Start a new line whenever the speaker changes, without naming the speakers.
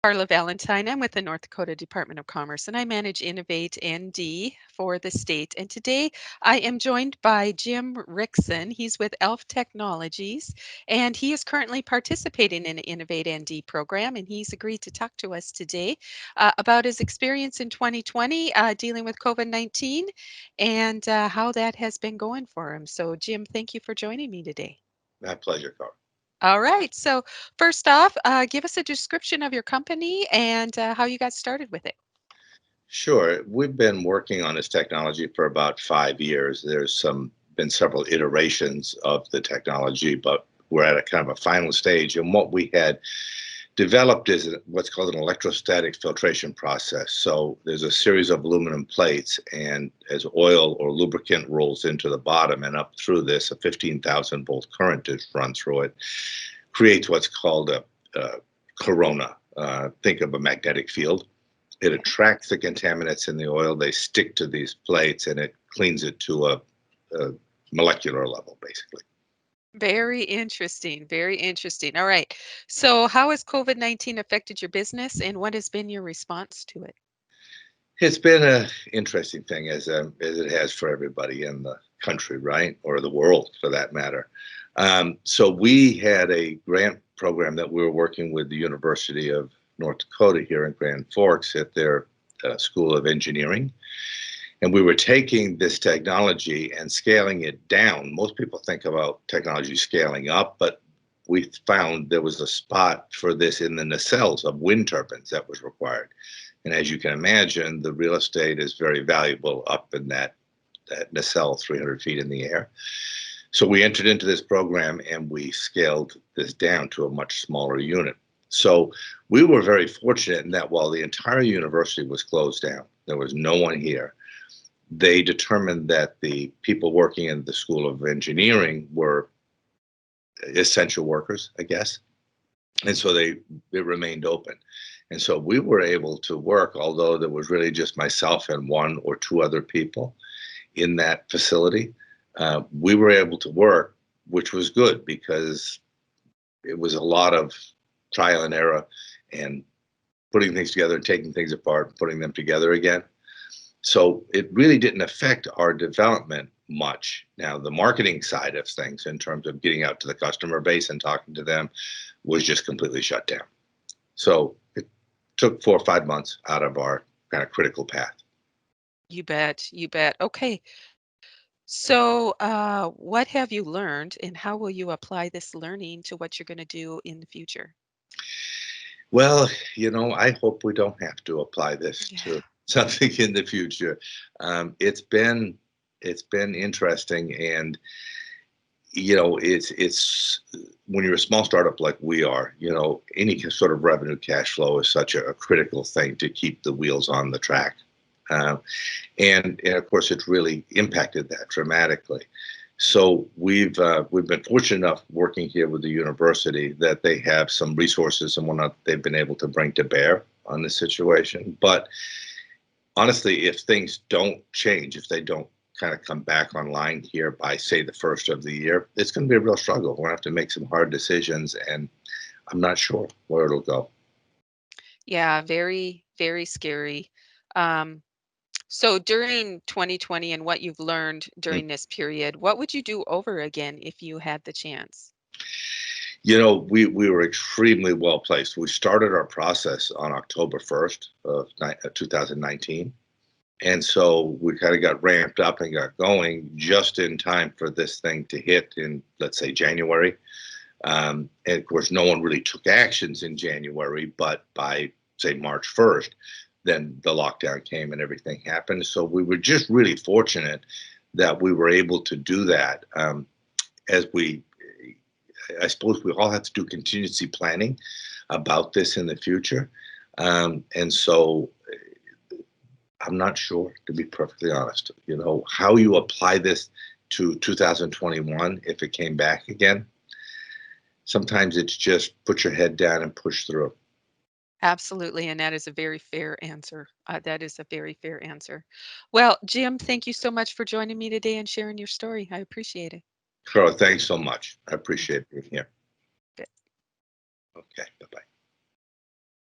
Carla Valentine. I'm with the North Dakota Department of Commerce and I manage Innovate ND for the state. And today I am joined by Jim Rickson. He's with ELF Technologies and he is currently participating in the Innovate ND program. And he's agreed to talk to us today about his experience in 2020 dealing with COVID-19 and how that has been going for him. So, Jim, thank you for joining me today.
My pleasure, Carl.
All right. So, first off, give us a description of your company and how you got started with it.
Sure. We've been working on this technology for about 5 years. There's been several iterations of the technology, but we're at a kind of a final stage. And what we had developed is what's called an electrostatic filtration process. So there's a series of aluminum plates, and as oil or lubricant rolls into the bottom and up through this, a 15,000 volt current is run through it, creates what's called a corona. Think of a magnetic field. It
Okay.
attracts the contaminants in the oil. They stick to these plates, and it cleans it to a molecular level, basically.
Very interesting. Very interesting. All right. So, how has COVID-19 affected your business and what has been your response to it?
It's been an interesting thing, as it has for everybody in the country, right, or the world, for that matter. So we had a grant program that we were working with the University of North Dakota here in Grand Forks at their School of Engineering. And we were taking this technology and scaling it down. Most people think about technology scaling up, but we found there was a spot for this in the nacelles of wind turbines that was required. And as you can imagine, the real estate is very valuable up in that nacelle 300 feet in the air. So we entered into this program and we scaled this down to a much smaller unit. So we were very fortunate in that while the entire university was closed down, there was no one here. They determined that the people working in the School of Engineering were essential workers, I guess. And so it remained open. And so we were able to work, although there was really just myself and one or two other people in that facility. We were able to work, which was good because it was a lot of trial and error and putting things together, taking things apart, putting them together again. So it really didn't affect our development much. Now, the marketing side of things, in terms of getting out to the customer base and talking to them, was just completely shut down. So it took 4 or 5 months out of our kind of critical path.
You bet. You bet. Okay. So, what have you learned and how will you apply this learning to what you're going to do in the future?
Well, I hope we don't have to apply this
Yeah.
to something in the future. It's been interesting, and it's when you're a small startup like we are, any sort of revenue cash flow is such a critical thing to keep the wheels on the track. Uh, and of course, it's really impacted that dramatically. So we've been fortunate enough working here with the university that they have some resources and whatnot they've been able to bring to bear on this situation. But honestly, if things don't change, if they don't kind of come back online here by say the first of the year, it's going to be a real struggle. We're going to have to make some hard decisions, and I'm not sure where it'll go.
Yeah, very, very scary. Um, so during 2020 and what you've learned
Mm.
during this period, what would you do over again if you had the chance?
We were extremely well placed. We started our process on October 1st of 2019. And so we kind of got ramped up and got going just in time for this thing to hit in, let's say, January. And of course, no one really took actions in January, but by, say, March 1st, then the lockdown came and everything happened. So we were just really fortunate that we were able to do that. As I suppose we all have to do contingency planning about this in the future. And so I'm not sure, to be perfectly honest, how you apply this to 2021 if it came back again. Sometimes it's just put your head down and push through.
Absolutely, and that is a very fair answer. That is a very fair answer. Well, Jim, thank you so much for joining me today and sharing your story. I appreciate it.
Carl, thanks so much. I appreciate being here.
Good.
Okay, bye bye.